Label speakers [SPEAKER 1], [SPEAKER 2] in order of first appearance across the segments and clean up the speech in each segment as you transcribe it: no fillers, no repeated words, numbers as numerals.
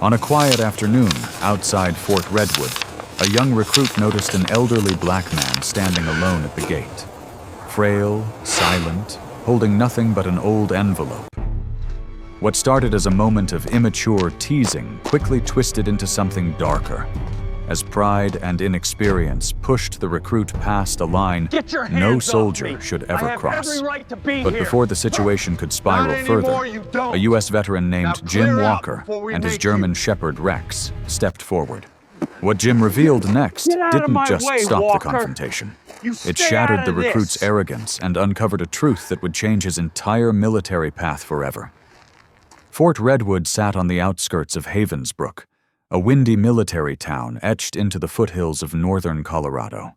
[SPEAKER 1] On a quiet afternoon outside Fort Redwood, a young recruit noticed an elderly black man standing alone at the gate. Frail, silent, holding nothing but an old envelope. What started as a moment of immature teasing quickly twisted into something darker, as pride and inexperience pushed the recruit past a line no soldier should ever cross. But before the situation could spiral further, a U.S. veteran named Jim Walker and his German shepherd Rex stepped forward. What Jim revealed next didn't just stop the confrontation. It shattered the recruit's arrogance and uncovered a truth that would change his entire military path forever. Fort Redwood sat on the outskirts of Havensbrook, a windy military town etched into the foothills of northern Colorado.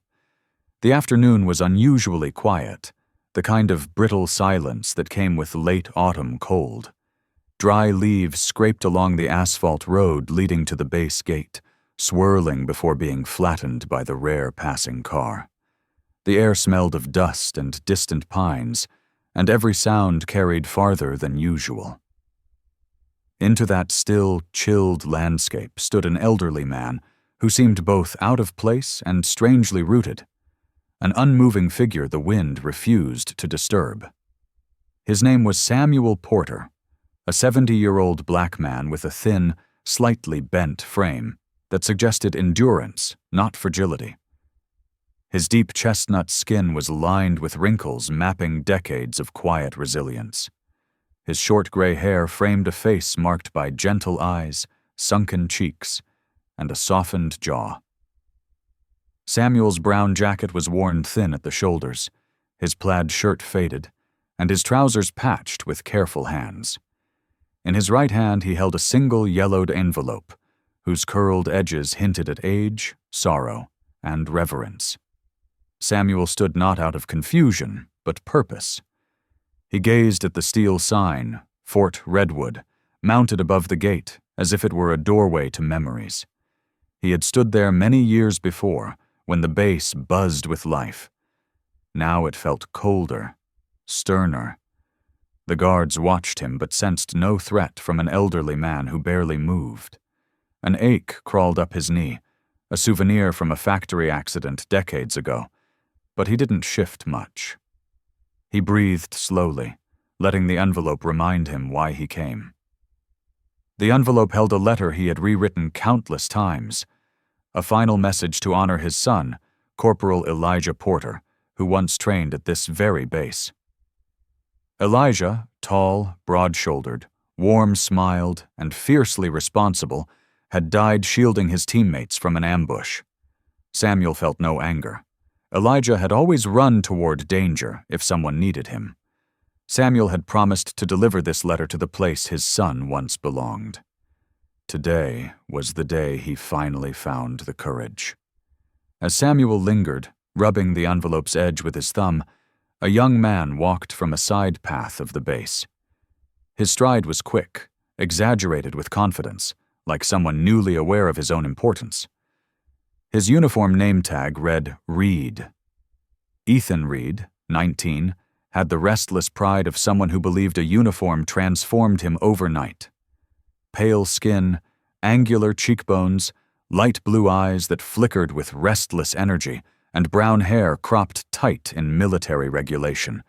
[SPEAKER 1] The afternoon was unusually quiet, the kind of brittle silence that came with late autumn cold. Dry leaves scraped along the asphalt road leading to the base gate, swirling before being flattened by the rare passing car. The air smelled of dust and distant pines, and every sound carried farther than usual. Into that still, chilled landscape stood an elderly man who seemed both out of place and strangely rooted, an unmoving figure the wind refused to disturb. His name was Samuel Porter, a 70-year-old black man with a thin, slightly bent frame that suggested endurance, not fragility. His deep chestnut skin was lined with wrinkles mapping decades of quiet resilience. His short gray hair framed a face marked by gentle eyes, sunken cheeks, and a softened jaw. Samuel's brown jacket was worn thin at the shoulders, his plaid shirt faded, and his trousers patched with careful hands. In his right hand he held a single yellowed envelope, whose curled edges hinted at age, sorrow, and reverence. Samuel stood not out of confusion, but purpose. He gazed at the steel sign, Fort Redwood, mounted above the gate as if it were a doorway to memories. He had stood there many years before, when the base buzzed with life. Now it felt colder, sterner. The guards watched him but sensed no threat from an elderly man who barely moved. An ache crawled up his knee, a souvenir from a factory accident decades ago, but he didn't shift much. He breathed slowly, letting the envelope remind him why he came. The envelope held a letter he had rewritten countless times, a final message to honor his son, Corporal Elijah Porter, who once trained at this very base. Elijah, tall, broad-shouldered, warm-smiled, and fiercely responsible, had died shielding his teammates from an ambush. Samuel felt no anger. Elijah had always run toward danger if someone needed him. Samuel had promised to deliver this letter to the place his son once belonged. Today was the day he finally found the courage. As Samuel lingered, rubbing the envelope's edge with his thumb, a young man walked from a side path of the base. His stride was quick, exaggerated with confidence, like someone newly aware of his own importance. His uniform name tag read Reed. Ethan Reed, 19, had the restless pride of someone who believed a uniform transformed him overnight. Pale skin, angular cheekbones, light blue eyes that flickered with restless energy, and brown hair cropped tight in military regulation.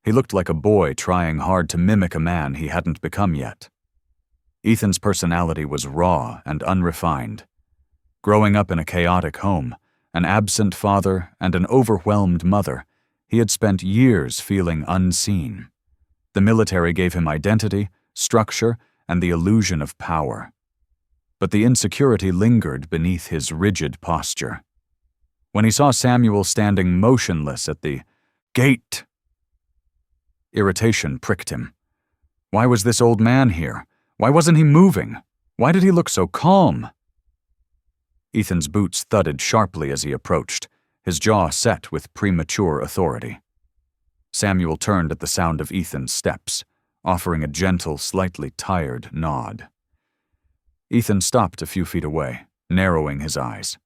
[SPEAKER 1] He looked like a boy trying hard to mimic a man he hadn't become yet. Ethan's personality was raw and unrefined. Growing up in a chaotic home, an absent father, and an overwhelmed mother, he had spent years feeling unseen. The military gave him identity, structure, and the illusion of power. But the insecurity lingered beneath his rigid posture. When he saw Samuel standing motionless at the gate, irritation pricked him. Why was this old man here? Why wasn't he moving? Why did he look so calm? Ethan's boots thudded sharply as he approached, his jaw set with premature authority. Samuel turned at the sound of Ethan's steps, offering a gentle, slightly tired nod. Ethan stopped a few feet away, narrowing his eyes.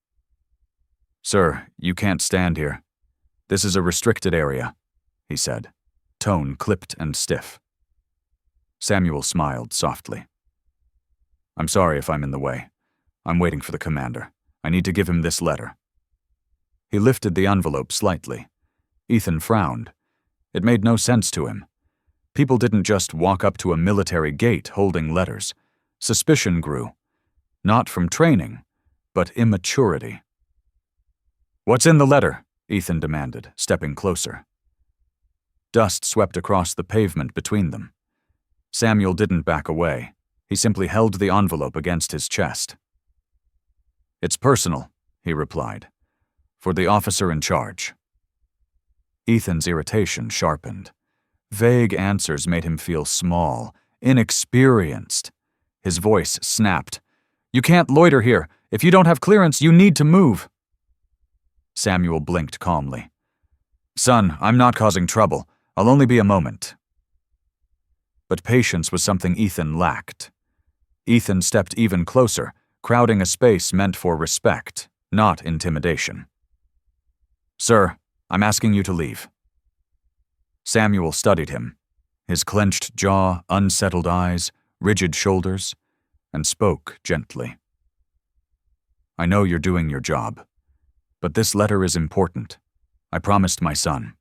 [SPEAKER 1] "Sir, you can't stand here. This is a restricted area," he said, tone clipped and stiff. Samuel smiled softly. I'm sorry if I'm in the way. I'm waiting for the commander. I need to give him this letter." He lifted the envelope slightly. Ethan frowned. It made no sense to him. People didn't just walk up to a military gate holding letters. Suspicion grew. Not from training, but immaturity. "What's in the letter?" Ethan demanded, stepping closer. Dust swept across the pavement between them. Samuel didn't back away. He simply held the envelope against his chest. "It's personal," he replied, "for the officer in charge." Ethan's irritation sharpened. Vague answers made him feel small, inexperienced. His voice snapped. "You can't loiter here. If you don't have clearance, you need to move." Samuel blinked calmly. "Son, I'm not causing trouble. I'll only be a moment." But patience was something Ethan lacked. Ethan stepped even closer, crowding a space meant for respect, not intimidation. "Sir, I'm asking you to leave." Samuel studied him, his clenched jaw, unsettled eyes, rigid shoulders, and spoke gently. "I know you're doing your job, but this letter is important. I promised my son."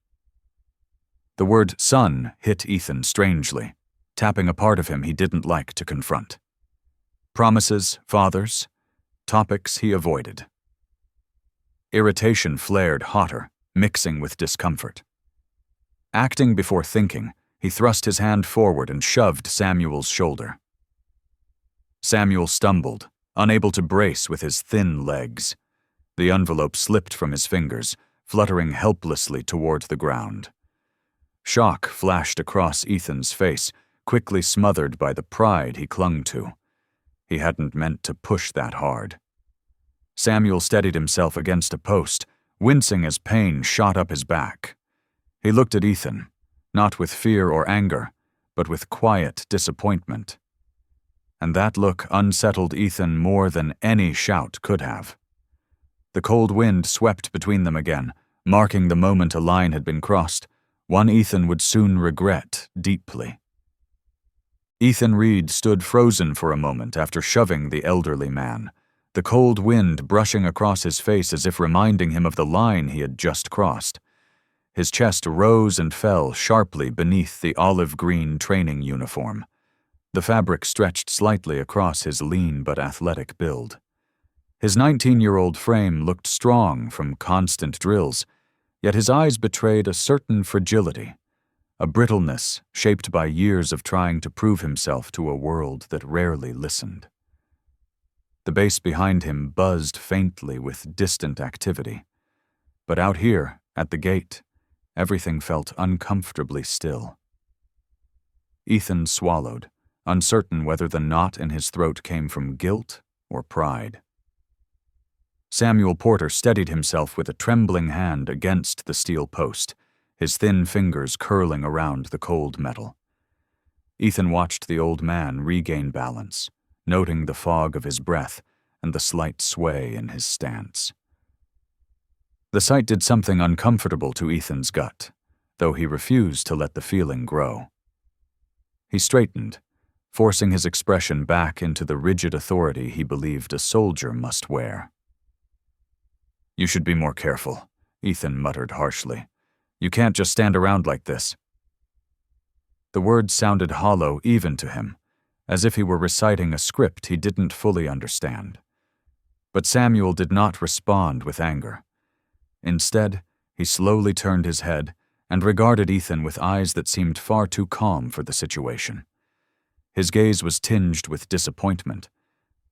[SPEAKER 1] The word son hit Ethan strangely, tapping a part of him he didn't like to confront. Promises, fathers, topics he avoided. Irritation flared hotter, mixing with discomfort. Acting before thinking, he thrust his hand forward and shoved Samuel's shoulder. Samuel stumbled, unable to brace with his thin legs. The envelope slipped from his fingers, fluttering helplessly toward the ground. Shock flashed across Ethan's face, quickly smothered by the pride he clung to. He hadn't meant to push that hard. Samuel steadied himself against a post, wincing as pain shot up his back. He looked at Ethan, not with fear or anger, but with quiet disappointment. And that look unsettled Ethan more than any shout could have. The cold wind swept between them again, marking the moment a line had been crossed, one Ethan would soon regret deeply. Ethan Reed stood frozen for a moment after shoving the elderly man, the cold wind brushing across his face as if reminding him of the line he had just crossed. His chest rose and fell sharply beneath the olive-green training uniform. The fabric stretched slightly across his lean but athletic build. His 19-year-old frame looked strong from constant drills, yet his eyes betrayed a certain fragility, a brittleness shaped by years of trying to prove himself to a world that rarely listened. The base behind him buzzed faintly with distant activity, but out here, at the gate, everything felt uncomfortably still. Ethan swallowed, uncertain whether the knot in his throat came from guilt or pride. Samuel Porter steadied himself with a trembling hand against the steel post, his thin fingers curling around the cold metal. Ethan watched the old man regain balance, noting the fog of his breath and the slight sway in his stance. The sight did something uncomfortable to Ethan's gut, though he refused to let the feeling grow. He straightened, forcing his expression back into the rigid authority he believed a soldier must wear. "You should be more careful," Ethan muttered harshly. "You can't just stand around like this." The words sounded hollow even to him, as if he were reciting a script he didn't fully understand. But Samuel did not respond with anger. Instead, he slowly turned his head and regarded Ethan with eyes that seemed far too calm for the situation. His gaze was tinged with disappointment,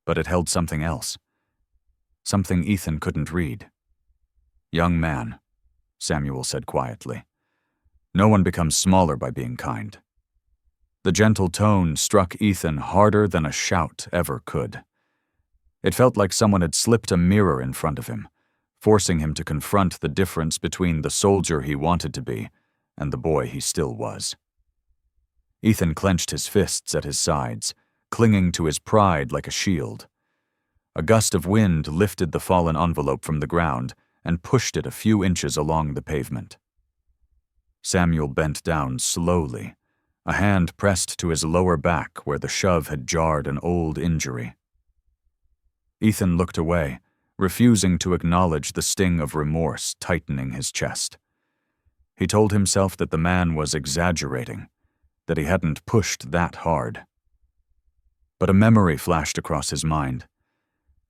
[SPEAKER 1] but it held something else. Something Ethan couldn't read. "Young man," Samuel said quietly, "no one becomes smaller by being kind." The gentle tone struck Ethan harder than a shout ever could. It felt like someone had slipped a mirror in front of him, forcing him to confront the difference between the soldier he wanted to be and the boy he still was. Ethan clenched his fists at his sides, clinging to his pride like a shield. A gust of wind lifted the fallen envelope from the ground and pushed it a few inches along the pavement. Samuel bent down slowly, A hand pressed to his lower back where the shove had jarred an old injury. Ethan looked away, refusing to acknowledge the sting of remorse tightening his chest. He told himself that the man was exaggerating, that he hadn't pushed that hard. But a memory flashed across his mind.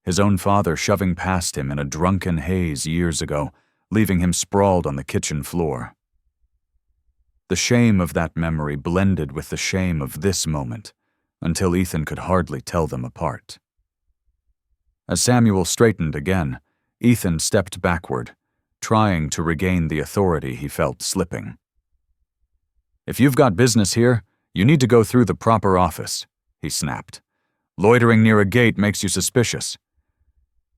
[SPEAKER 1] His own father shoving past him in a drunken haze years ago, leaving him sprawled on the kitchen floor. The shame of that memory blended with the shame of this moment, until Ethan could hardly tell them apart. As Samuel straightened again, Ethan stepped backward, trying to regain the authority he felt slipping. "If you've got business here, you need to go through the proper office," he snapped. "Loitering near a gate makes you suspicious."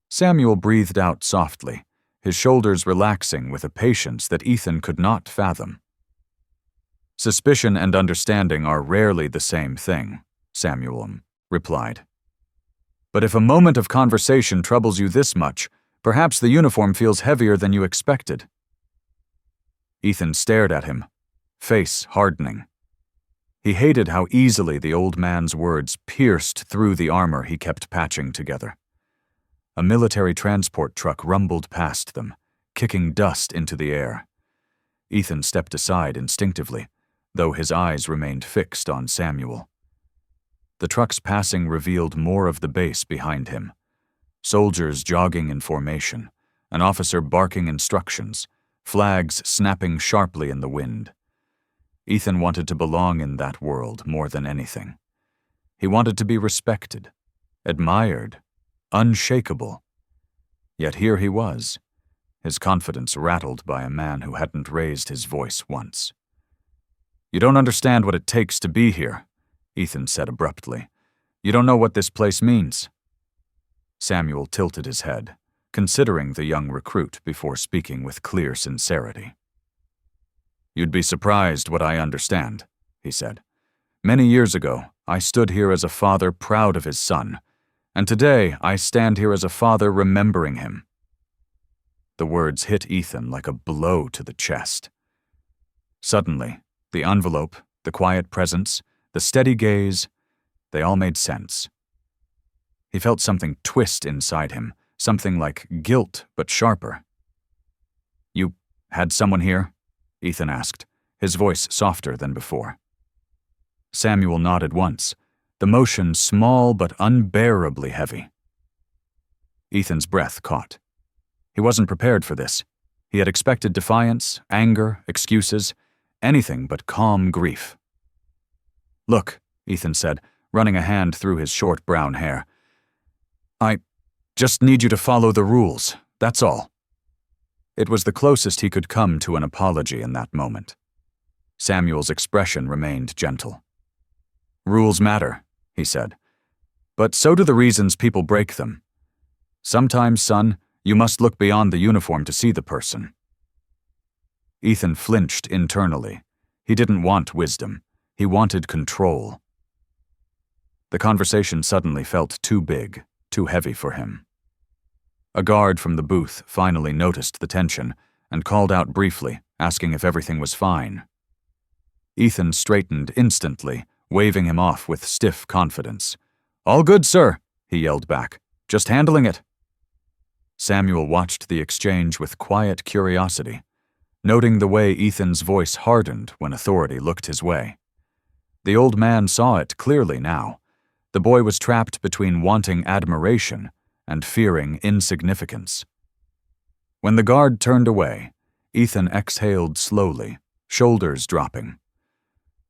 [SPEAKER 1] Samuel breathed out softly, his shoulders relaxing with a patience that Ethan could not fathom. "Suspicion and understanding are rarely the same thing," Samuel replied. "But if a moment of conversation troubles you this much, perhaps the uniform feels heavier than you expected." Ethan stared at him, face hardening. He hated how easily the old man's words pierced through the armor he kept patching together. A military transport truck rumbled past them, kicking dust into the air. Ethan stepped aside instinctively, though his eyes remained fixed on Samuel. The truck's passing revealed more of the base behind him. Soldiers jogging in formation, an officer barking instructions, flags snapping sharply in the wind. Ethan wanted to belong in that world more than anything. He wanted to be respected, admired, unshakable. Yet here he was, his confidence rattled by a man who hadn't raised his voice once. "You don't understand what it takes to be here," Ethan said abruptly. "You don't know what this place means." Samuel tilted his head, considering the young recruit before speaking with clear sincerity. "You'd be surprised what I understand," he said. "Many years ago, I stood here as a father proud of his son, and today I stand here as a father remembering him." The words hit Ethan like a blow to the chest. Suddenly, the envelope, the quiet presence, the steady gaze, they all made sense. He felt something twist inside him, something like guilt but sharper. "You had someone here?" Ethan asked, his voice softer than before. Samuel nodded once, the motion small but unbearably heavy. Ethan's breath caught. He wasn't prepared for this. He had expected defiance, anger, excuses, anything but calm grief. "Look," Ethan said, running a hand through his short brown hair. "I just need you to follow the rules, that's all." It was the closest he could come to an apology in that moment. Samuel's expression remained gentle. "Rules matter," he said, "but so do the reasons people break them. Sometimes, son, you must look beyond the uniform to see the person." Ethan flinched internally. He didn't want wisdom. He wanted control. The conversation suddenly felt too big, too heavy for him. A guard from the booth finally noticed the tension and called out briefly, asking if everything was fine. Ethan straightened instantly, waving him off with stiff confidence. "All good, sir," he yelled back. "Just handling it." Samuel watched the exchange with quiet curiosity, noting the way Ethan's voice hardened when authority looked his way. The old man saw it clearly now. The boy was trapped between wanting admiration and fearing insignificance. When the guard turned away, Ethan exhaled slowly, shoulders dropping.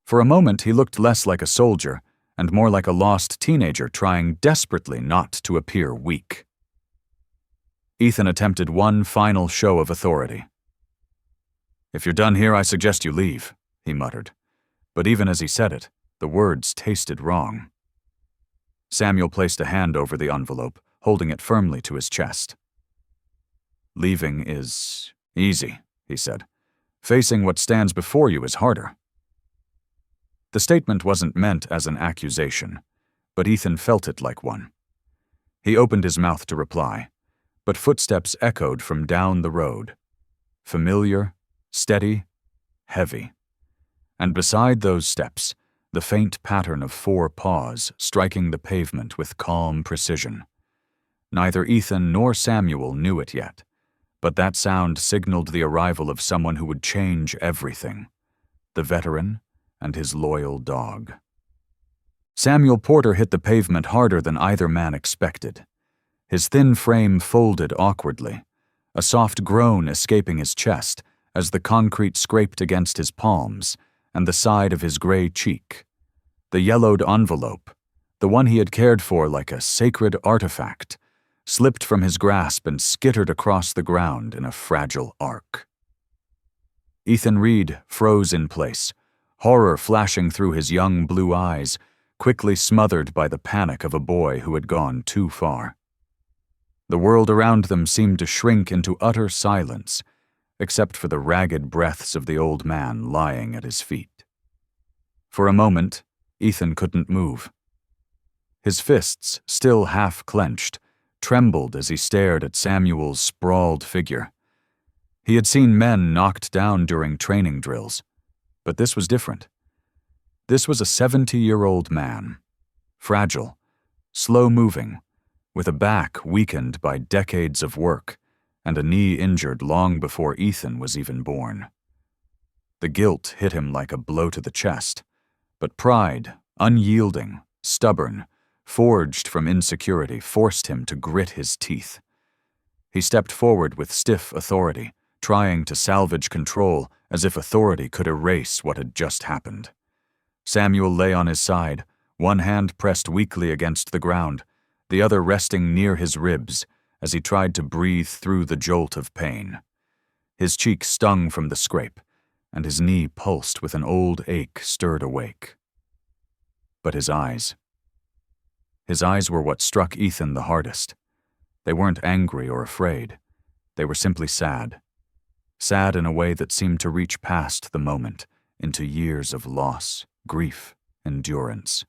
[SPEAKER 1] For a moment he looked less like a soldier and more like a lost teenager trying desperately not to appear weak. Ethan attempted one final show of authority. "If you're done here, I suggest you leave," he muttered. But even as he said it, the words tasted wrong. Samuel placed a hand over the envelope, holding it firmly to his chest. "Leaving is easy," he said. "Facing what stands before you is harder." The statement wasn't meant as an accusation, but Ethan felt it like one. He opened his mouth to reply, but footsteps echoed from down the road. Familiar, steady, heavy. And beside those steps, the faint pattern of 4 paws striking the pavement with calm precision. Neither Ethan nor Samuel knew it yet, but that sound signaled the arrival of someone who would change everything: the veteran and his loyal dog. Samuel Porter hit the pavement harder than either man expected. His thin frame folded awkwardly, a soft groan escaping his chest as the concrete scraped against his palms and the side of his gray cheek. The yellowed envelope, the one he had cared for like a sacred artifact, slipped from his grasp and skittered across the ground in a fragile arc. Ethan Reed froze in place, horror flashing through his young blue eyes, quickly smothered by the panic of a boy who had gone too far. The world around them seemed to shrink into utter silence, except for the ragged breaths of the old man lying at his feet. For a moment, Ethan couldn't move. His fists, still half-clenched, trembled as he stared at Samuel's sprawled figure. He had seen men knocked down during training drills, but this was different. This was a 70-year-old man, fragile, slow-moving, with a back weakened by decades of work and a knee injured long before Ethan was even born. The guilt hit him like a blow to the chest, but pride, unyielding, stubborn, forged from insecurity, forced him to grit his teeth. He stepped forward with stiff authority, trying to salvage control as if authority could erase what had just happened. Samuel lay on his side, one hand pressed weakly against the ground, the other resting near his ribs as he tried to breathe through the jolt of pain. His cheek stung from the scrape, and his knee pulsed with an old ache stirred awake. But his eyes were what struck Ethan the hardest. They weren't angry or afraid. They were simply sad. Sad in a way that seemed to reach past the moment, into years of loss, grief, endurance.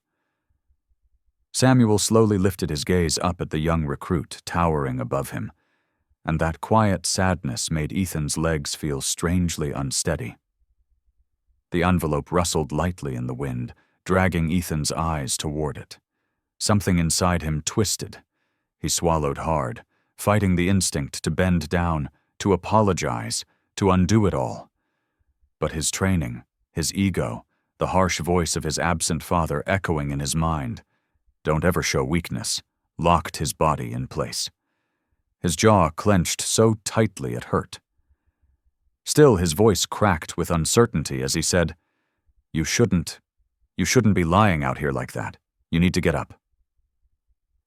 [SPEAKER 1] Samuel slowly lifted his gaze up at the young recruit towering above him, and that quiet sadness made Ethan's legs feel strangely unsteady. The envelope rustled lightly in the wind, dragging Ethan's eyes toward it. Something inside him twisted. He swallowed hard, fighting the instinct to bend down, to apologize, to undo it all. But his training, his ego, the harsh voice of his absent father echoing in his mind, "Don't ever show weakness," locked his body in place. His jaw clenched so tightly it hurt. Still, his voice cracked with uncertainty as he said, You shouldn't be lying out here like that. You need to get up."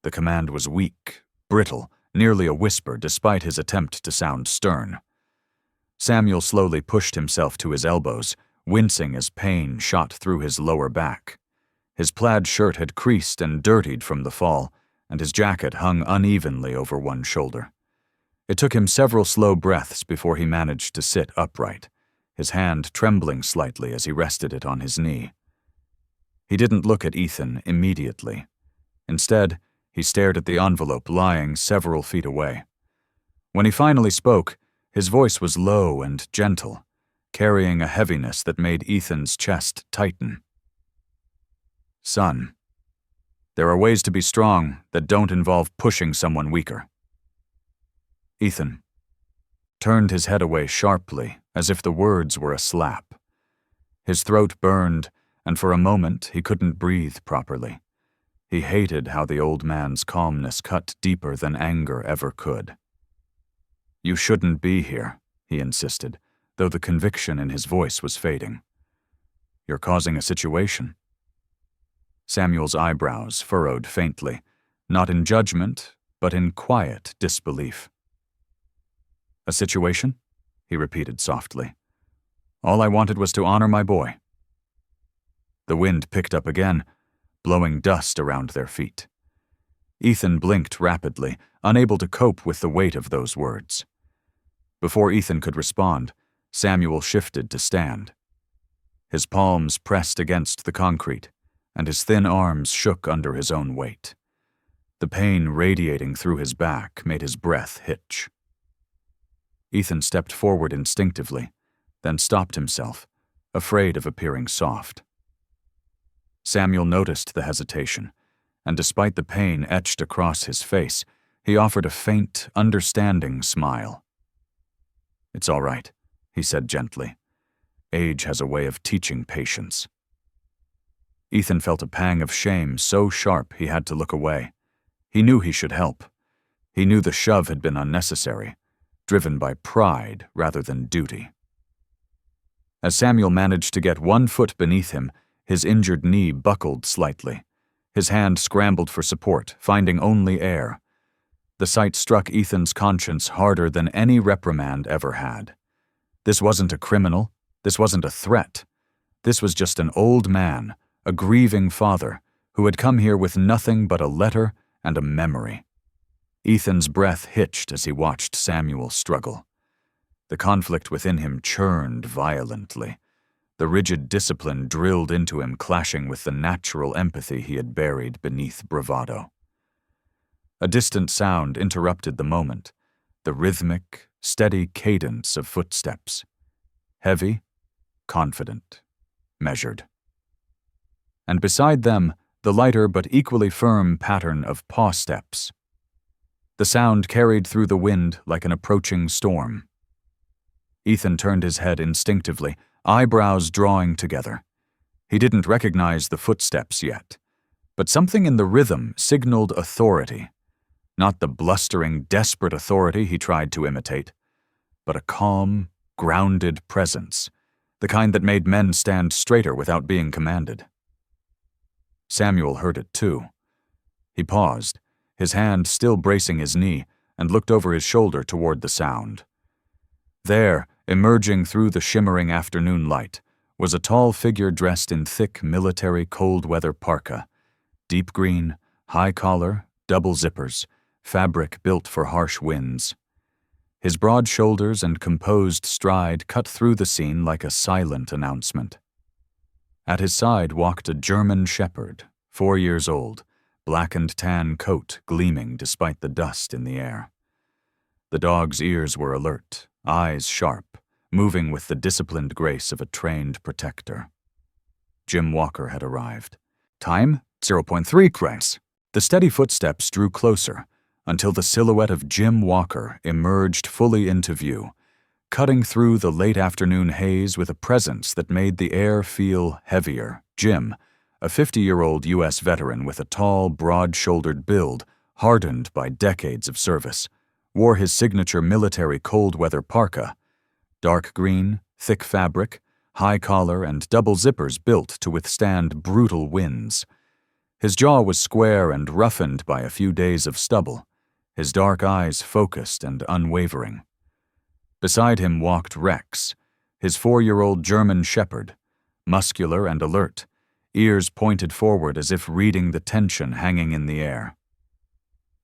[SPEAKER 1] The command was weak, brittle, nearly a whisper despite his attempt to sound stern. Samuel slowly pushed himself to his elbows, wincing as pain shot through his lower back. His plaid shirt had creased and dirtied from the fall, and his jacket hung unevenly over one shoulder. It took him several slow breaths before he managed to sit upright, his hand trembling slightly as he rested it on his knee. He didn't look at Ethan immediately. Instead, he stared at the envelope lying several feet away. When he finally spoke, his voice was low and gentle, carrying a heaviness that made Ethan's chest tighten. "Son, there are ways to be strong that don't involve pushing someone weaker." Ethan turned his head away sharply, as if the words were a slap. His throat burned, and for a moment he couldn't breathe properly. He hated how the old man's calmness cut deeper than anger ever could. "You shouldn't be here," he insisted, though the conviction in his voice was fading. "You're causing a situation." Samuel's eyebrows furrowed faintly, not in judgment, but in quiet disbelief. "A situation?" he repeated softly. "All I wanted was to honor my boy." The wind picked up again, blowing dust around their feet. Ethan blinked rapidly, unable to cope with the weight of those words. Before Ethan could respond, Samuel shifted to stand. His palms pressed against the concrete, and his thin arms shook under his own weight. The pain radiating through his back made his breath hitch. Ethan stepped forward instinctively, then stopped himself, afraid of appearing soft. Samuel noticed the hesitation, and despite the pain etched across his face, he offered a faint, understanding smile. "It's all right," he said gently. "Age has a way of teaching patience." Ethan felt a pang of shame so sharp he had to look away. He knew he should help. He knew the shove had been unnecessary, driven by pride rather than duty. As Samuel managed to get one foot beneath him, his injured knee buckled slightly. His hand scrambled for support, finding only air. The sight struck Ethan's conscience harder than any reprimand ever had. This wasn't a criminal. This wasn't a threat. This was just an old man, a grieving father, who had come here with nothing but a letter and a memory. Ethan's breath hitched as he watched Samuel struggle. The conflict within him churned violently. The rigid discipline drilled into him, clashing with the natural empathy he had buried beneath bravado. A distant sound interrupted the moment, the rhythmic, steady cadence of footsteps. Heavy, confident, measured. And beside them, the lighter but equally firm pattern of paw steps. The sound carried through the wind like an approaching storm. Ethan turned his head instinctively, eyebrows drawing together. He didn't recognize the footsteps yet, but something in the rhythm signaled authority. Not the blustering, desperate authority he tried to imitate, but a calm, grounded presence, the kind that made men stand straighter without being commanded. Samuel heard it too. He paused, his hand still bracing his knee, and looked over his shoulder toward the sound. There, emerging through the shimmering afternoon light, was a tall figure dressed in thick military cold-weather parka, deep green, high collar, double zippers, fabric built for harsh winds. His broad shoulders and composed stride cut through the scene like a silent announcement. At his side walked a German shepherd, 4 years old, black and tan coat gleaming despite the dust in the air. The dog's ears were alert, eyes sharp, moving with the disciplined grace of a trained protector. Jim Walker had arrived. Time, 0.3 cranks. The steady footsteps drew closer, until the silhouette of Jim Walker emerged fully into view, cutting through the late afternoon haze with a presence that made the air feel heavier. Jim, a 50-year-old U.S. veteran with a tall, broad-shouldered build, hardened by decades of service, wore his signature military cold-weather parka, dark green, thick fabric, high collar, and double zippers built to withstand brutal winds. His jaw was square and roughened by a few days of stubble, his dark eyes focused and unwavering. Beside him walked Rex, his 4-year-old German shepherd, muscular and alert, ears pointed forward as if reading the tension hanging in the air.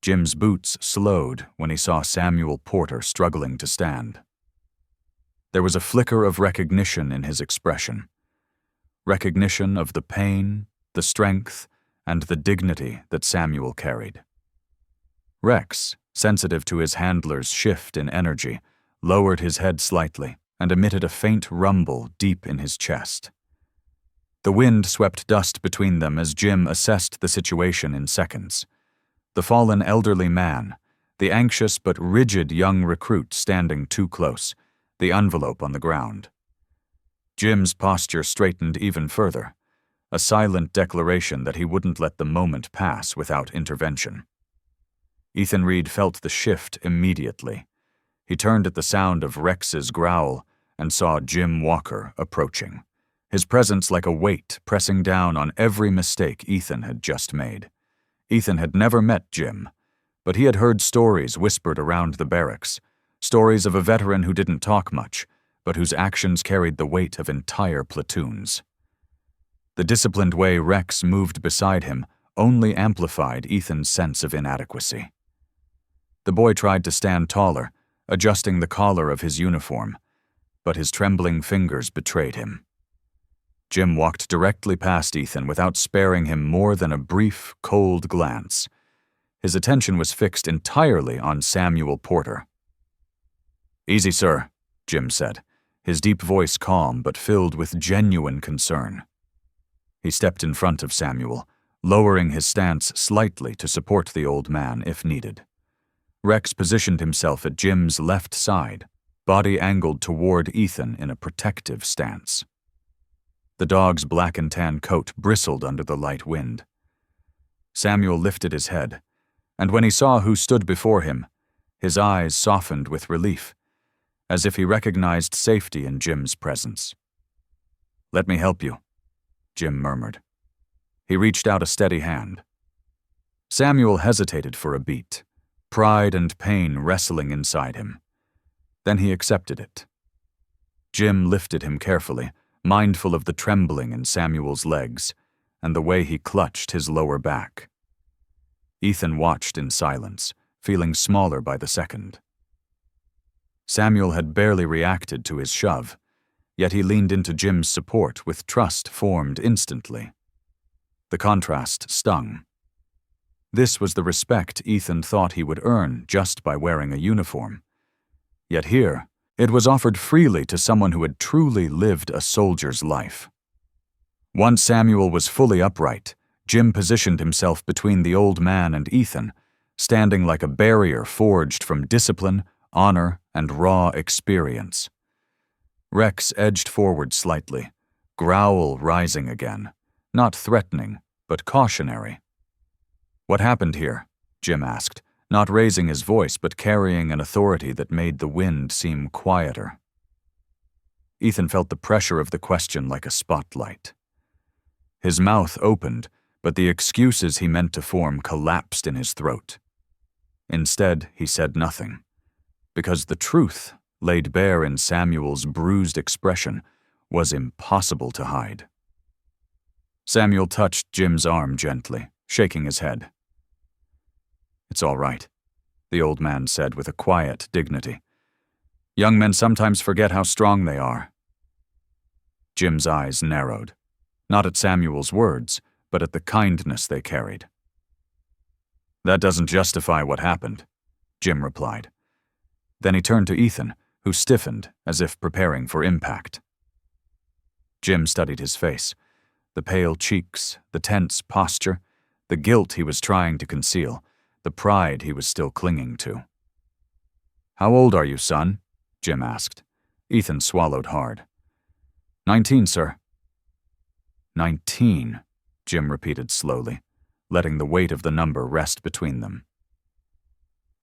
[SPEAKER 1] Jim's boots slowed when he saw Samuel Porter struggling to stand. There was a flicker of recognition in his expression. Recognition of the pain, the strength, and the dignity that Samuel carried. Rex, sensitive to his handler's shift in energy, lowered his head slightly and emitted a faint rumble deep in his chest. The wind swept dust between them as Jim assessed the situation in seconds. The fallen elderly man, the anxious but rigid young recruit standing too close, the envelope on the ground. Jim's posture straightened even further, a silent declaration that he wouldn't let the moment pass without intervention. Ethan Reed felt the shift immediately. He turned at the sound of Rex's growl and saw Jim Walker approaching, his presence like a weight pressing down on every mistake Ethan had just made. Ethan had never met Jim, but he had heard stories whispered around the barracks, stories of a veteran who didn't talk much, but whose actions carried the weight of entire platoons. The disciplined way Rex moved beside him only amplified Ethan's sense of inadequacy. The boy tried to stand taller, adjusting the collar of his uniform, but his trembling fingers betrayed him. Jim walked directly past Ethan without sparing him more than a brief, cold glance. His attention was fixed entirely on Samuel Porter. "Easy, sir," Jim said, his deep voice calm but filled with genuine concern. He stepped in front of Samuel, lowering his stance slightly to support the old man if needed. Rex positioned himself at Jim's left side, body angled toward Ethan in a protective stance. The dog's black and tan coat bristled under the light wind. Samuel lifted his head, and when he saw who stood before him, his eyes softened with relief, as if he recognized safety in Jim's presence. "Let me help you," Jim murmured. He reached out a steady hand. Samuel hesitated for a beat, pride and pain wrestling inside him. Then he accepted it. Jim lifted him carefully, mindful of the trembling in Samuel's legs and the way he clutched his lower back. Ethan watched in silence, feeling smaller by the second. Samuel had barely reacted to his shove, yet he leaned into Jim's support with trust formed instantly. The contrast stung. This was the respect Ethan thought he would earn just by wearing a uniform. Yet here, it was offered freely to someone who had truly lived a soldier's life. Once Samuel was fully upright, Jim positioned himself between the old man and Ethan, standing like a barrier forged from discipline, honor, and raw experience. Rex edged forward slightly, growl rising again, not threatening, but cautionary. "What happened here?" Jim asked, not raising his voice but carrying an authority that made the wind seem quieter. Ethan felt the pressure of the question like a spotlight. His mouth opened, but the excuses he meant to form collapsed in his throat. Instead, he said nothing, because the truth, laid bare in Samuel's bruised expression, was impossible to hide. Samuel touched Jim's arm gently, shaking his head. "It's all right," the old man said with a quiet dignity. "Young men sometimes forget how strong they are." Jim's eyes narrowed, not at Samuel's words, but at the kindness they carried. "That doesn't justify what happened," Jim replied. Then he turned to Ethan, who stiffened as if preparing for impact. Jim studied his face, the pale cheeks, the tense posture, the guilt he was trying to conceal, the pride he was still clinging to. "How old are you, son?" Jim asked. Ethan swallowed hard. 19, sir." 19, Jim repeated slowly, letting the weight of the number rest between them.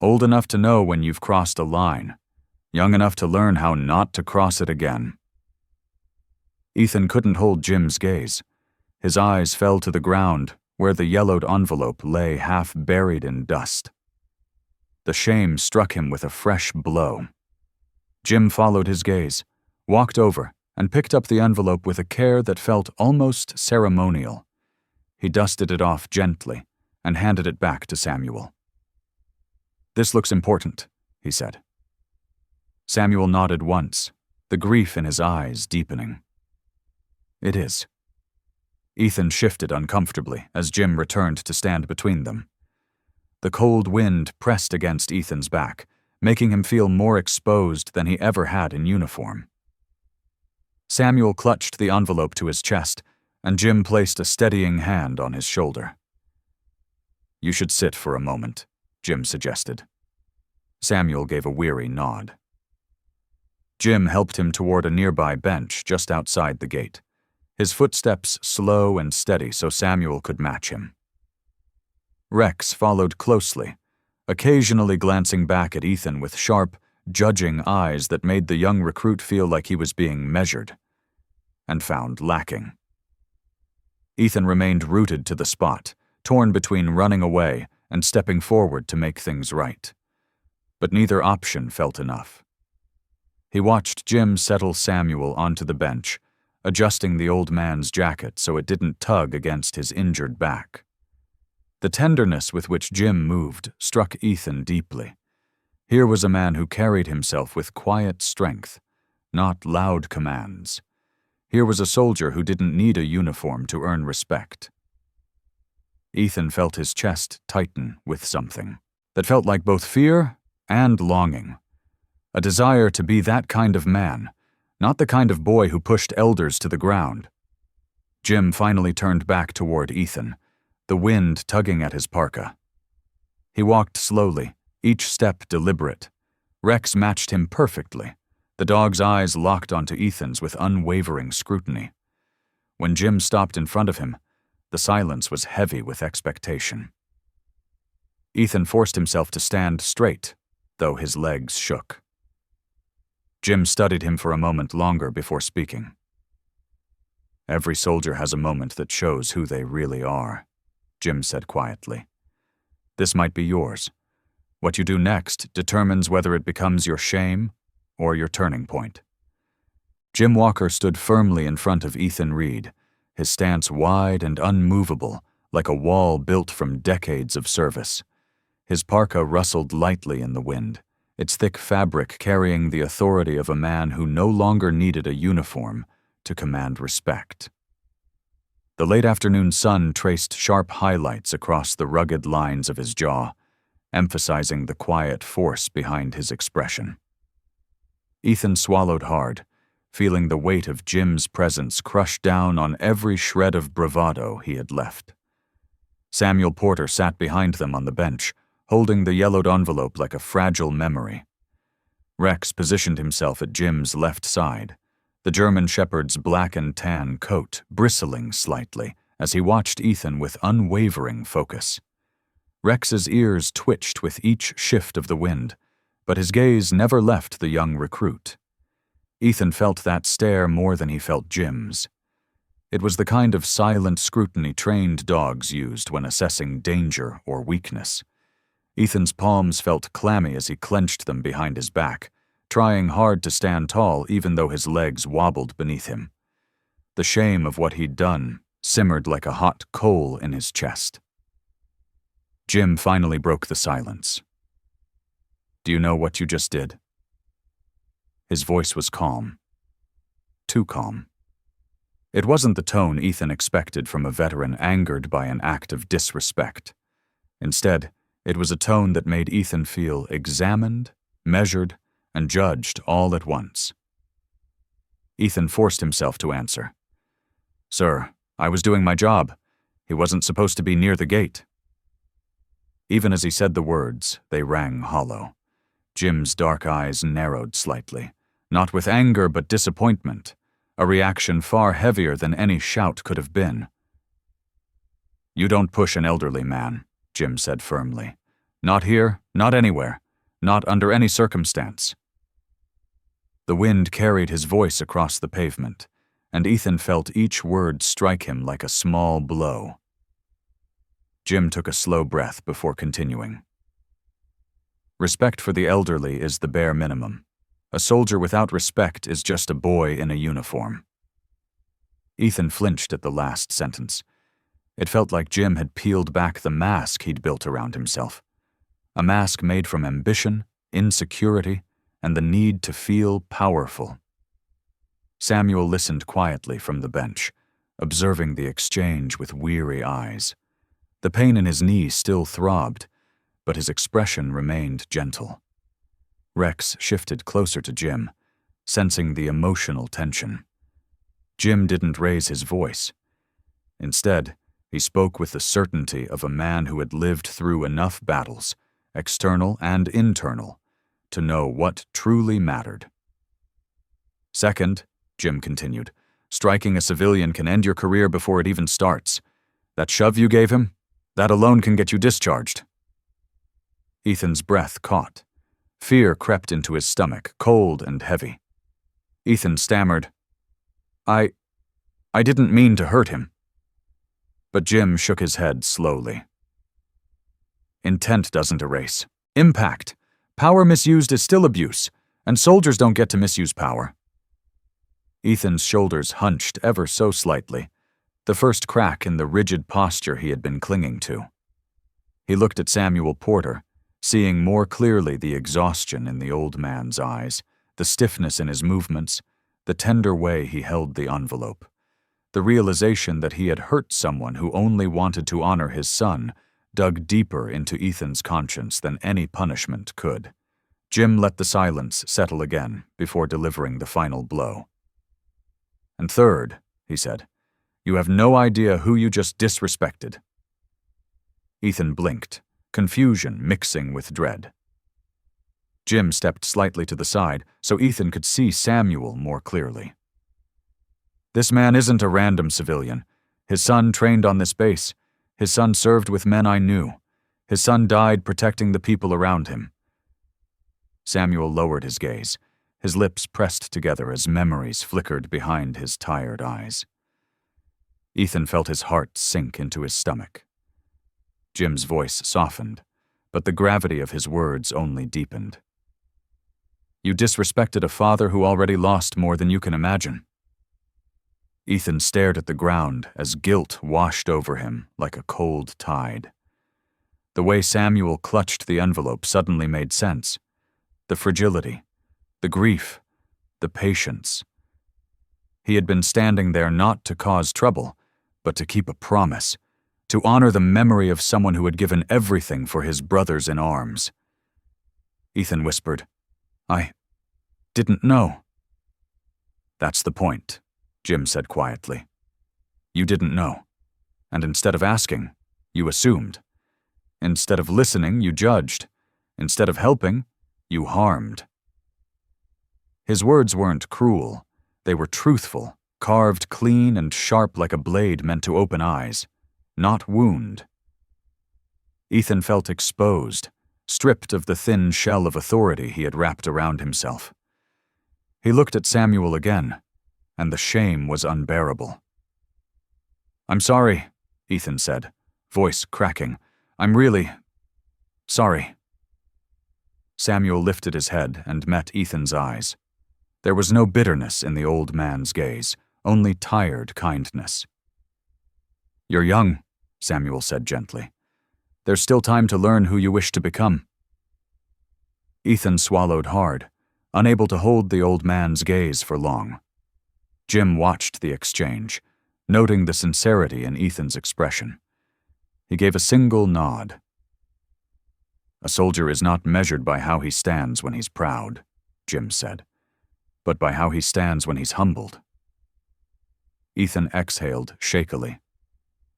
[SPEAKER 1] "Old enough to know when you've crossed a line, young enough to learn how not to cross it again." Ethan couldn't hold Jim's gaze. His eyes fell to the ground, where the yellowed envelope lay half buried in dust. The shame struck him with a fresh blow. Jim followed his gaze, walked over, and picked up the envelope with a care that felt almost ceremonial. He dusted it off gently and handed it back to Samuel. "This looks important," he said. Samuel nodded once, the grief in his eyes deepening. "It is." Ethan shifted uncomfortably as Jim returned to stand between them. The cold wind pressed against Ethan's back, making him feel more exposed than he ever had in uniform. Samuel clutched the envelope to his chest, and Jim placed a steadying hand on his shoulder. "You should sit for a moment," Jim suggested. Samuel gave a weary nod. Jim helped him toward a nearby bench just outside the gate, his footsteps slow and steady so Samuel could match him. Rex followed closely, occasionally glancing back at Ethan with sharp, judging eyes that made the young recruit feel like he was being measured, and found lacking. Ethan remained rooted to the spot, torn between running away and stepping forward to make things right. But neither option felt enough. He watched Jim settle Samuel onto the bench, adjusting the old man's jacket so it didn't tug against his injured back. The tenderness with which Jim moved struck Ethan deeply. Here was a man who carried himself with quiet strength, not loud commands. Here was a soldier who didn't need a uniform to earn respect. Ethan felt his chest tighten with something that felt like both fear and longing. A desire to be that kind of man, not the kind of boy who pushed elders to the ground. Jim finally turned back toward Ethan, the wind tugging at his parka. He walked slowly, each step deliberate. Rex matched him perfectly, the dog's eyes locked onto Ethan's with unwavering scrutiny. When Jim stopped in front of him, the silence was heavy with expectation. Ethan forced himself to stand straight, though his legs shook. Jim studied him for a moment longer before speaking. "Every soldier has a moment that shows who they really are," Jim said quietly. "This might be yours. What you do next determines whether it becomes your shame or your turning point." Jim Walker stood firmly in front of Ethan Reed, his stance wide and unmovable, like a wall built from decades of service. His parka rustled lightly in the wind, its thick fabric carrying the authority of a man who no longer needed a uniform to command respect. The late afternoon sun traced sharp highlights across the rugged lines of his jaw, emphasizing the quiet force behind his expression. Ethan swallowed hard, feeling the weight of Jim's presence crush down on every shred of bravado he had left. Samuel Porter sat behind them on the bench, holding the yellowed envelope like a fragile memory. Rex positioned himself at Jim's left side, the German shepherd's black and tan coat bristling slightly as he watched Ethan with unwavering focus. Rex's ears twitched with each shift of the wind, but his gaze never left the young recruit. Ethan felt that stare more than he felt Jim's. It was the kind of silent scrutiny trained dogs used when assessing danger or weakness. Ethan's palms felt clammy as he clenched them behind his back, trying hard to stand tall even though his legs wobbled beneath him. The shame of what he'd done simmered like a hot coal in his chest. Jim finally broke the silence. "Do you know what you just did?" His voice was calm. Too calm. It wasn't the tone Ethan expected from a veteran angered by an act of disrespect. Instead, it was a tone that made Ethan feel examined, measured, and judged all at once. Ethan forced himself to answer. "Sir, I was doing my job. He wasn't supposed to be near the gate." Even as he said the words, they rang hollow. Jim's dark eyes narrowed slightly, not with anger but disappointment, a reaction far heavier than any shout could have been. "You don't push an elderly man," Jim said firmly. "Not here, not anywhere, not under any circumstance." The wind carried his voice across the pavement, and Ethan felt each word strike him like a small blow. Jim took a slow breath before continuing. "Respect for the elderly is the bare minimum. A soldier without respect is just a boy in a uniform." Ethan flinched at the last sentence. It felt like Jim had peeled back the mask he'd built around himself. A mask made from ambition, insecurity, and the need to feel powerful. Samuel listened quietly from the bench, observing the exchange with weary eyes. The pain in his knee still throbbed, but his expression remained gentle. Rex shifted closer to Jim, sensing the emotional tension. Jim didn't raise his voice. Instead, he spoke with the certainty of a man who had lived through enough battles, external and internal, to know what truly mattered. "Second," Jim continued, "striking a civilian can end your career before it even starts. That shove you gave him, that alone can get you discharged." Ethan's breath caught. Fear crept into his stomach, cold and heavy. Ethan stammered, I didn't mean to hurt him." But Jim shook his head slowly. "Intent doesn't erase. Impact. Power misused is still abuse, and soldiers don't get to misuse power." Ethan's shoulders hunched ever so slightly, the first crack in the rigid posture he had been clinging to. He looked at Samuel Porter, seeing more clearly the exhaustion in the old man's eyes, the stiffness in his movements, the tender way he held the envelope. The realization that he had hurt someone who only wanted to honor his son dug deeper into Ethan's conscience than any punishment could. Jim let the silence settle again before delivering the final blow. "And third," he said, You have no idea who you just disrespected." Ethan blinked, confusion mixing with dread. Jim stepped slightly to the side so Ethan could see Samuel more clearly. "This man isn't a random civilian. His son trained on this base. His son served with men I knew. His son died protecting the people around him." Samuel lowered his gaze, his lips pressed together as memories flickered behind his tired eyes. Ethan felt his heart sink into his stomach. Jim's voice softened, but the gravity of his words only deepened. "You disrespected a father who already lost more than you can imagine." Ethan stared at the ground as guilt washed over him like a cold tide. The way Samuel clutched the envelope suddenly made sense. The fragility, the grief, the patience. He had been standing there not to cause trouble, but to keep a promise, to honor the memory of someone who had given everything for his brothers in arms. Ethan whispered, "I didn't know." "That's the point," Jim said quietly. "You didn't know. And instead of asking, you assumed. Instead of listening, you judged. Instead of helping, you harmed." His words weren't cruel. They were truthful, carved clean and sharp like a blade meant to open eyes, not wound. Ethan felt exposed, stripped of the thin shell of authority he had wrapped around himself. He looked at Samuel again, and the shame was unbearable. "I'm sorry," Ethan said, voice cracking. "I'm really sorry." Samuel lifted his head and met Ethan's eyes. There was no bitterness in the old man's gaze, only tired kindness. "You're young," Samuel said gently. "There's still time to learn who you wish to become." Ethan swallowed hard, unable to hold the old man's gaze for long. Jim watched the exchange, noting the sincerity in Ethan's expression. He gave a single nod. "A soldier is not measured by how he stands when he's proud," Jim said, "but by how he stands when he's humbled." Ethan exhaled shakily.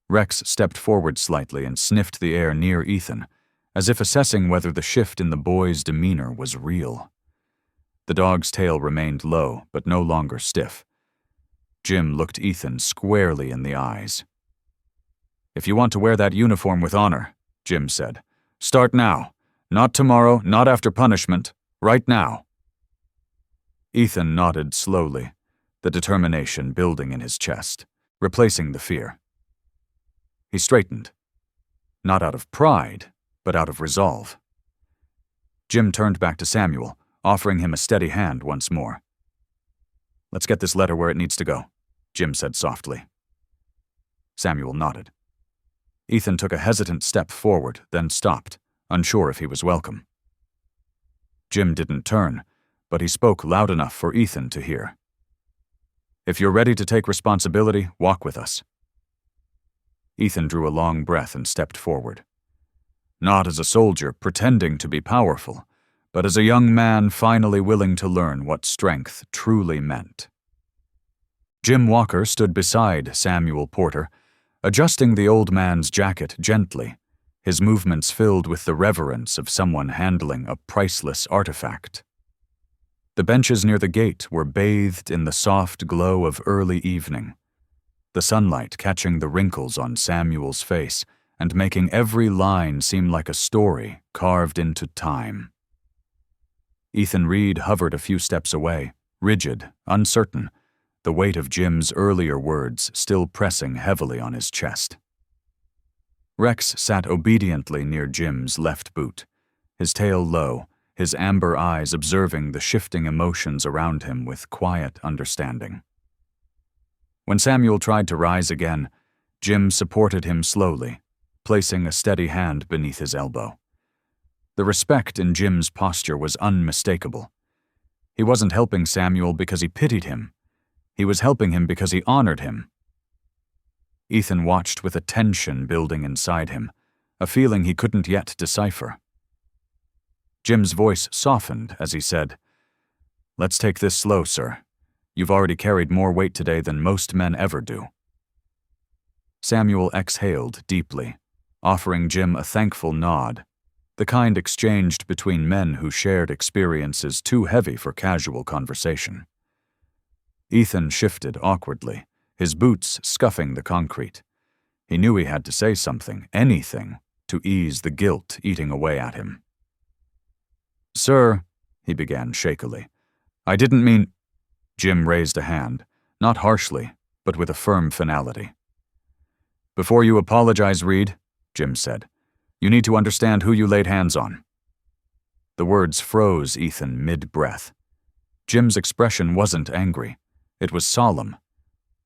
[SPEAKER 1] Rex stepped forward slightly and sniffed the air near Ethan, as if assessing whether the shift in the boy's demeanor was real. The dog's tail remained low, but no longer stiff. Jim looked Ethan squarely in the eyes. "If you want to wear that uniform with honor," Jim said, "start now. Not tomorrow, not after punishment. Right now." Ethan nodded slowly, the determination building in his chest, replacing the fear. He straightened. Not out of pride, but out of resolve. Jim turned back to Samuel, offering him a steady hand once more. "Let's get this letter where it needs to go," Jim said softly. Samuel nodded. Ethan took a hesitant step forward, then stopped, unsure if he was welcome. Jim didn't turn, but he spoke loud enough for Ethan to hear. "If you're ready to take responsibility, walk with us." Ethan drew a long breath and stepped forward. Not as a soldier pretending to be powerful, but as a young man finally willing to learn what strength truly meant. Jim Walker stood beside Samuel Porter, adjusting the old man's jacket gently, his movements filled with the reverence of someone handling a priceless artifact. The benches near the gate were bathed in the soft glow of early evening, the sunlight catching the wrinkles on Samuel's face and making every line seem like a story carved into time. Ethan Reed hovered a few steps away, rigid, uncertain, the weight of Jim's earlier words still pressing heavily on his chest. Rex sat obediently near Jim's left boot, his tail low, his amber eyes observing the shifting emotions around him with quiet understanding. When Samuel tried to rise again, Jim supported him slowly, placing a steady hand beneath his elbow. The respect in Jim's posture was unmistakable. He wasn't helping Samuel because he pitied him. He was helping him because he honored him. Ethan watched with a tension building inside him, a feeling he couldn't yet decipher. Jim's voice softened as he said, "Let's take this slow, sir. You've already carried more weight today than most men ever do." Samuel exhaled deeply, offering Jim a thankful nod, the kind exchanged between men who shared experiences too heavy for casual conversation. Ethan shifted awkwardly, his boots scuffing the concrete. He knew he had to say something, anything, to ease the guilt eating away at him. "Sir," he began shakily, "I didn't mean—" Jim raised a hand, not harshly, but with a firm finality. "Before you apologize, Reed," Jim said, "you need to understand who you laid hands on." The words froze Ethan mid-breath. Jim's expression wasn't angry. It was solemn,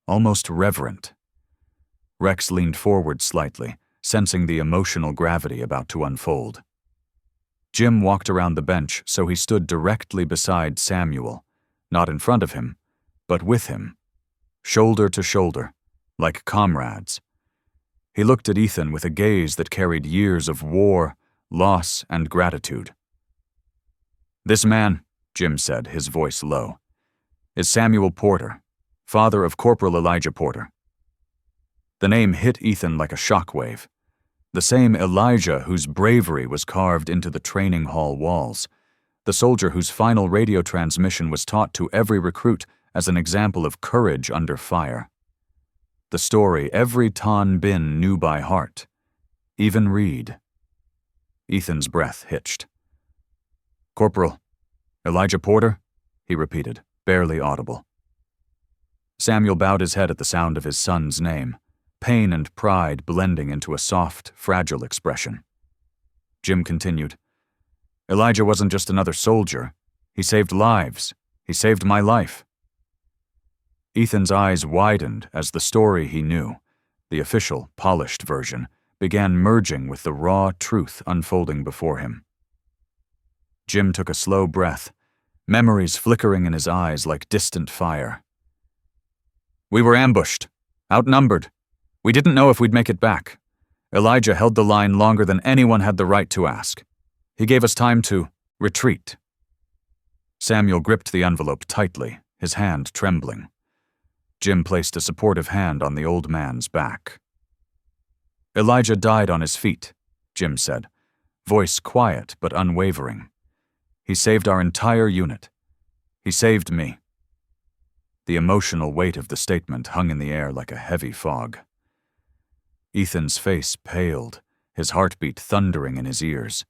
[SPEAKER 1] almost reverent. Rex leaned forward slightly, sensing the emotional gravity about to unfold. Jim walked around the bench so he stood directly beside Samuel, not in front of him, but with him, shoulder to shoulder, like comrades. He looked at Ethan with a gaze that carried years of war, loss, and gratitude. "This man," Jim said, his voice low, "is Samuel Porter, father of Corporal Elijah Porter." The name hit Ethan like a shockwave. The same Elijah whose bravery was carved into the training hall walls, the soldier whose final radio transmission was taught to every recruit as an example of courage under fire. The story every Tan Bin knew by heart, even Reed. Ethan's breath hitched. "Corporal Elijah Porter?" he repeated, barely audible. Samuel bowed his head at the sound of his son's name, pain and pride blending into a soft, fragile expression. Jim continued, "Elijah wasn't just another soldier. He saved lives. He saved my life." Ethan's eyes widened as the story he knew, the official, polished version, began merging with the raw truth unfolding before him. Jim took a slow breath, memories flickering in his eyes like distant fire. "We were ambushed, outnumbered. We didn't know if we'd make it back. Elijah held the line longer than anyone had the right to ask. He gave us time to retreat." Samuel gripped the envelope tightly, his hand trembling. Jim placed a supportive hand on the old man's back. "Elijah died on his feet," Jim said, voice quiet but unwavering. "He saved our entire unit. He saved me." The emotional weight of the statement hung in the air like a heavy fog. Ethan's face paled, his heartbeat thundering in his ears.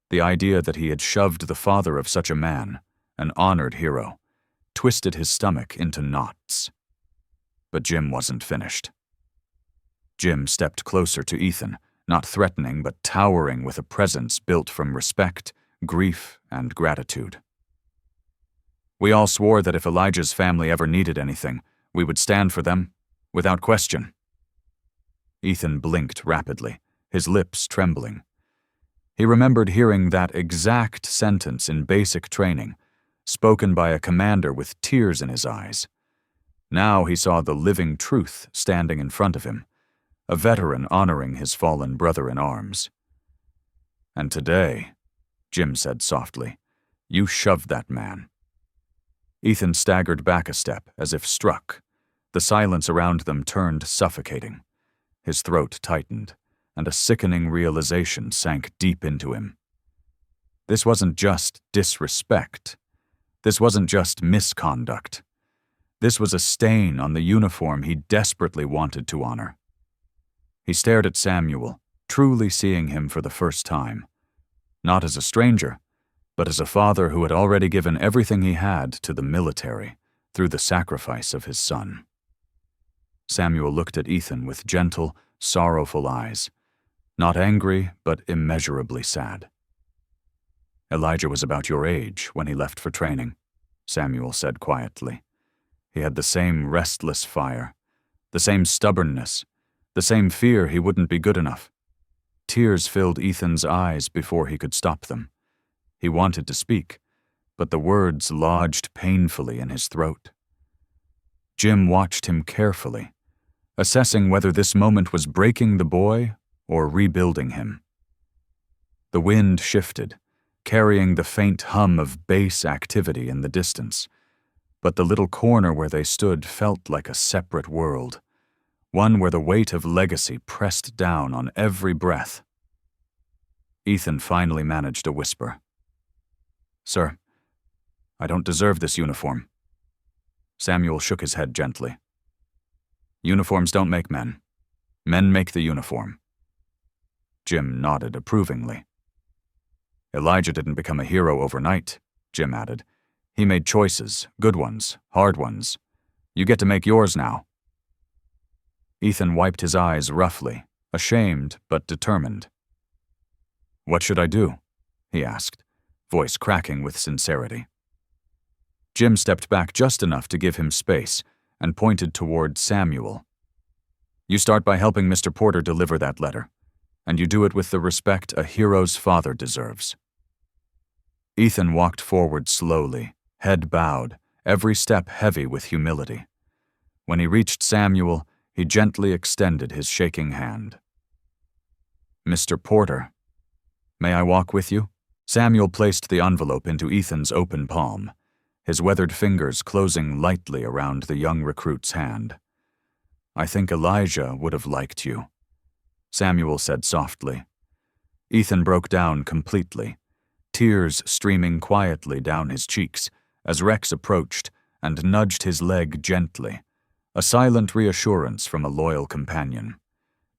[SPEAKER 1] The idea that he had shoved the father of such a man, an honored hero, twisted his stomach into knots. But Jim wasn't finished. Jim stepped closer to Ethan, not threatening but towering with a presence built from respect, grief, and gratitude. "We all swore that if Elijah's family ever needed anything, we would stand for them, without question." Ethan blinked rapidly, his lips trembling. He remembered hearing that exact sentence in basic training, spoken by a commander with tears in his eyes. Now he saw the living truth standing in front of him, a veteran honoring his fallen brother in arms. "And today," Jim said softly, "you shoved that man." Ethan staggered back a step, as if struck. The silence around them turned suffocating. His throat tightened, and a sickening realization sank deep into him. This wasn't just disrespect. This wasn't just misconduct. This was a stain on the uniform he desperately wanted to honor. He stared at Samuel, truly seeing him for the first time. Not as a stranger, but as a father who had already given everything he had to the military through the sacrifice of his son. Samuel looked at Ethan with gentle, sorrowful eyes, not angry, but immeasurably sad. "Elijah was about your age when he left for training," Samuel said quietly. "He had the same restless fire, the same stubbornness, the same fear he wouldn't be good enough." Tears filled Ethan's eyes before he could stop them. He wanted to speak, but the words lodged painfully in his throat. Jim watched him carefully, assessing whether this moment was breaking the boy or rebuilding him. The wind shifted, carrying the faint hum of bass activity in the distance, but the little corner where they stood felt like a separate world, one where the weight of legacy pressed down on every breath. Ethan finally managed a whisper. "Sir, I don't deserve this uniform." Samuel shook his head gently. "Uniforms don't make men. Men make the uniform." Jim nodded approvingly. "Elijah didn't become a hero overnight," Jim added. "He made choices, good ones, hard ones. You get to make yours now." Ethan wiped his eyes roughly, ashamed but determined. "What should I do?" he asked, voice cracking with sincerity. Jim stepped back just enough to give him space and pointed toward Samuel. "You start by helping Mr. Porter deliver that letter, and you do it with the respect a hero's father deserves." Ethan walked forward slowly, head bowed, every step heavy with humility. When he reached Samuel, he gently extended his shaking hand. "Mr. Porter, may I walk with you?" Samuel placed the envelope into Ethan's open palm, his weathered fingers closing lightly around the young recruit's hand. "I think Elijah would have liked you," Samuel said softly. Ethan broke down completely, tears streaming quietly down his cheeks as Rex approached and nudged his leg gently, a silent reassurance from a loyal companion.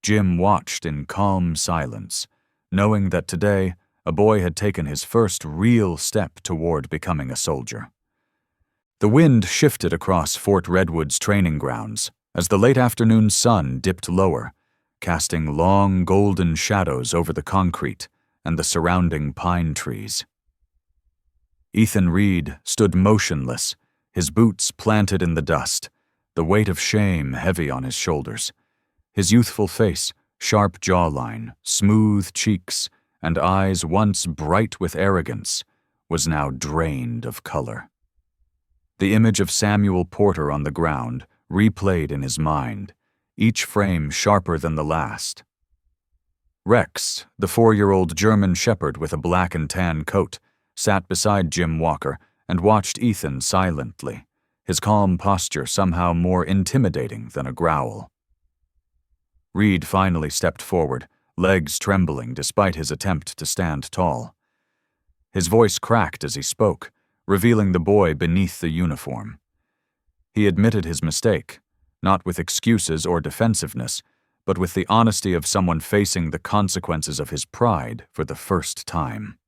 [SPEAKER 1] Jim watched in calm silence, knowing that today a boy had taken his first real step toward becoming a soldier. The wind shifted across Fort Redwood's training grounds as the late afternoon sun dipped lower, casting long golden shadows over the concrete and the surrounding pine trees. Ethan Reed stood motionless, his boots planted in the dust, the weight of shame heavy on his shoulders. His youthful face, sharp jawline, smooth cheeks, and eyes once bright with arrogance, was now drained of color. The image of Samuel Porter on the ground replayed in his mind, each frame sharper than the last. Rex, the 4-year-old German shepherd with a black and tan coat, sat beside Jim Walker and watched Ethan silently, his calm posture somehow more intimidating than a growl. Reed finally stepped forward, legs trembling despite his attempt to stand tall. His voice cracked as he spoke, revealing the boy beneath the uniform. He admitted his mistake, not with excuses or defensiveness, but with the honesty of someone facing the consequences of his pride for the first time.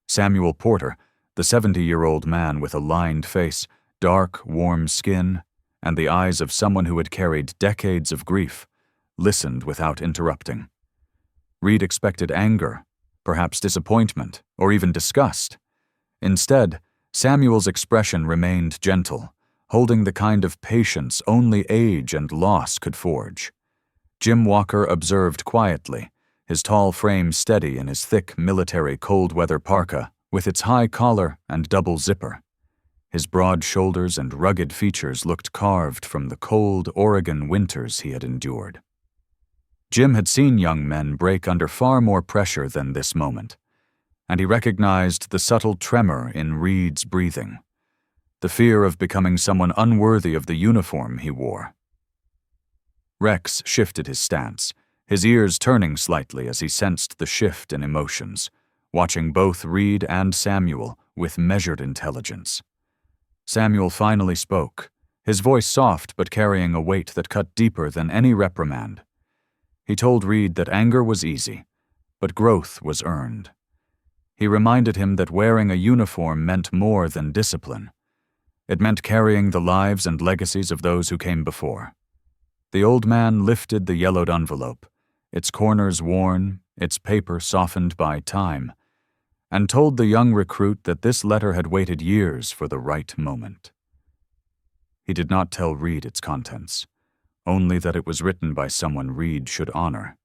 [SPEAKER 1] Samuel Porter, the 70-year-old man with a lined face, dark, warm skin, and the eyes of someone who had carried decades of grief, listened without interrupting. Reed expected anger, perhaps disappointment, or even disgust. Instead, Samuel's expression remained gentle, holding the kind of patience only age and loss could forge. Jim Walker observed quietly, his tall frame steady in his thick military cold-weather parka with its high collar and double zipper. His broad shoulders and rugged features looked carved from the cold Oregon winters he had endured. Jim had seen young men break under far more pressure than this moment, and he recognized the subtle tremor in Reed's breathing, the fear of becoming someone unworthy of the uniform he wore. Rex shifted his stance, his ears turning slightly as he sensed the shift in emotions, watching both Reed and Samuel with measured intelligence. Samuel finally spoke, his voice soft but carrying a weight that cut deeper than any reprimand. He told Reed that anger was easy, but growth was earned. He reminded him that wearing a uniform meant more than discipline. It meant carrying the lives and legacies of those who came before. The old man lifted the yellowed envelope, its corners worn, its paper softened by time, and told the young recruit that this letter had waited years for the right moment. He did not tell Reed its contents, only that it was written by someone Reed should honor.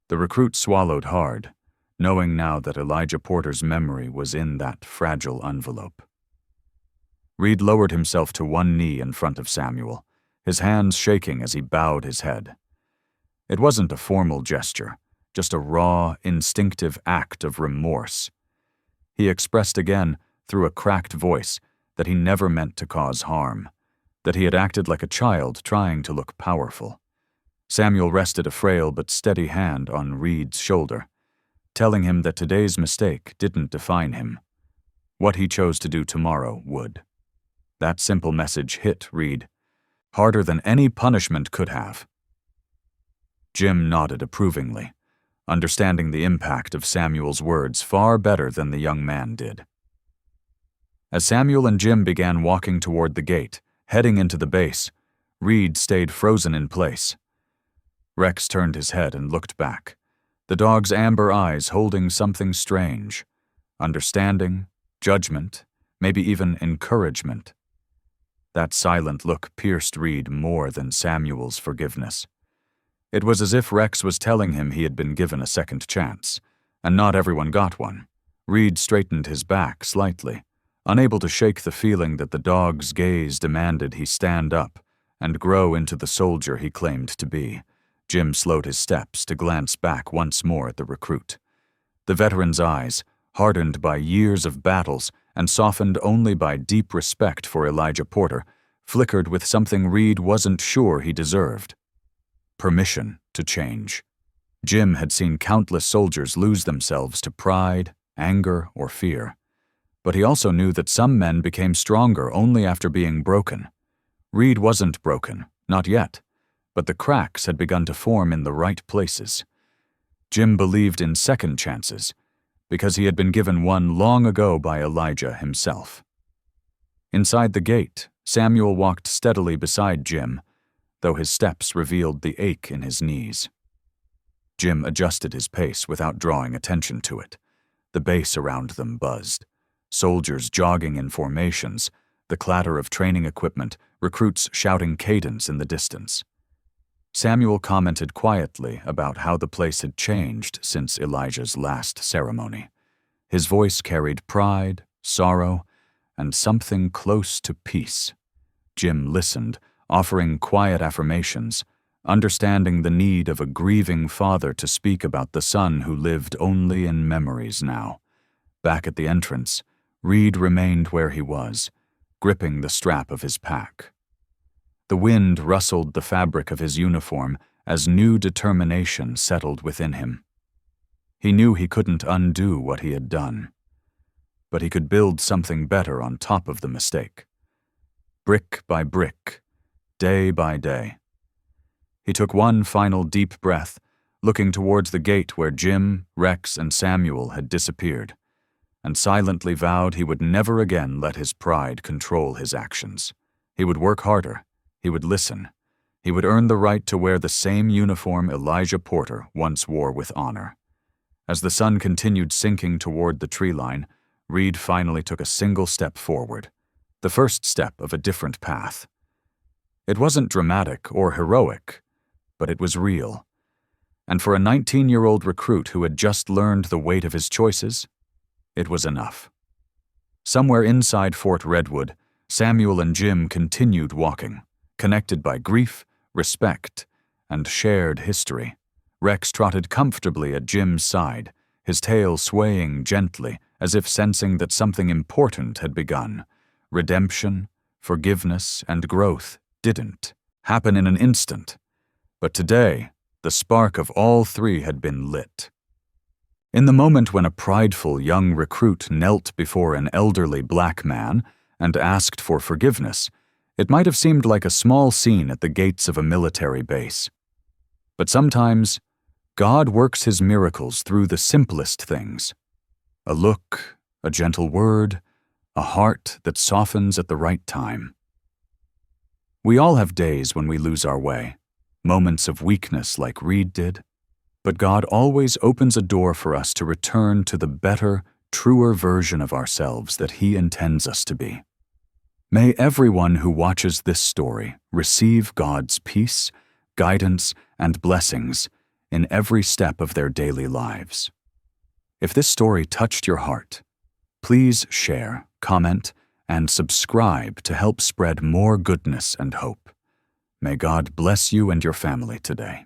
[SPEAKER 1] The recruit swallowed hard, knowing now that Elijah Porter's memory was in that fragile envelope. Reed lowered himself to one knee in front of Samuel, his hands shaking as he bowed his head. It wasn't a formal gesture, just a raw, instinctive act of remorse. He expressed again, through a cracked voice, that he never meant to cause harm, that he had acted like a child trying to look powerful. Samuel rested a frail but steady hand on Reed's shoulder, telling him that today's mistake didn't define him. What he chose to do tomorrow would. That simple message hit Reed harder than any punishment could have. Jim nodded approvingly, understanding the impact of Samuel's words far better than the young man did. As Samuel and Jim began walking toward the gate, heading into the base, Reed stayed frozen in place. Rex turned his head and looked back, the dog's amber eyes holding something strange, understanding, judgment, maybe even encouragement. That silent look pierced Reed more than Samuel's forgiveness. It was as if Rex was telling him he had been given a second chance, and not everyone got one. Reed straightened his back slightly, unable to shake the feeling that the dog's gaze demanded he stand up and grow into the soldier he claimed to be. Jim slowed his steps to glance back once more at the recruit. The veteran's eyes, hardened by years of battles and softened only by deep respect for Elijah Porter, flickered with something Reed wasn't sure he deserved: permission to change. Jim had seen countless soldiers lose themselves to pride, anger, or fear. But he also knew that some men became stronger only after being broken. Reed wasn't broken, not yet, but the cracks had begun to form in the right places. Jim believed in second chances, because he had been given one long ago by Elijah himself. Inside the gate, Samuel walked steadily beside Jim, though his steps revealed the ache in his knees. Jim adjusted his pace without drawing attention to it. The base around them buzzed. Soldiers jogging in formations, the clatter of training equipment, recruits shouting cadence in the distance. Samuel commented quietly about how the place had changed since Elijah's last ceremony. His voice carried pride, sorrow, and something close to peace. Jim listened, offering quiet affirmations, understanding the need of a grieving father to speak about the son who lived only in memories now. Back at the entrance, Reed remained where he was, gripping the strap of his pack. The wind rustled the fabric of his uniform as new determination settled within him. He knew he couldn't undo what he had done, but he could build something better on top of the mistake. Brick by brick, day by day. He took one final deep breath, looking towards the gate where Jim, Rex, and Samuel had disappeared, and silently vowed he would never again let his pride control his actions. He would work harder. He would listen. He would earn the right to wear the same uniform Elijah Porter once wore with honor. As the sun continued sinking toward the tree line, Reed finally took a single step forward, the first step of a different path. It wasn't dramatic or heroic, but it was real. And for a 19-year-old recruit who had just learned the weight of his choices, it was enough. Somewhere inside Fort Redwood, Samuel and Jim continued walking, connected by grief, respect, and shared history. Rex trotted comfortably at Jim's side, his tail swaying gently as if sensing that something important had begun. Redemption, forgiveness, and growth didn't happen in an instant. But today, the spark of all three had been lit. In the moment when a prideful young recruit knelt before an elderly black man and asked for forgiveness, it might have seemed like a small scene at the gates of a military base. But sometimes, God works his miracles through the simplest things. A look, a gentle word, a heart that softens at the right time. We all have days when we lose our way, moments of weakness like Reed did, but God always opens a door for us to return to the better, truer version of ourselves that He intends us to be. May everyone who watches this story receive God's peace, guidance, and blessings in every step of their daily lives. If this story touched your heart, please share, comment, and subscribe to help spread more goodness and hope. May God bless you and your family today.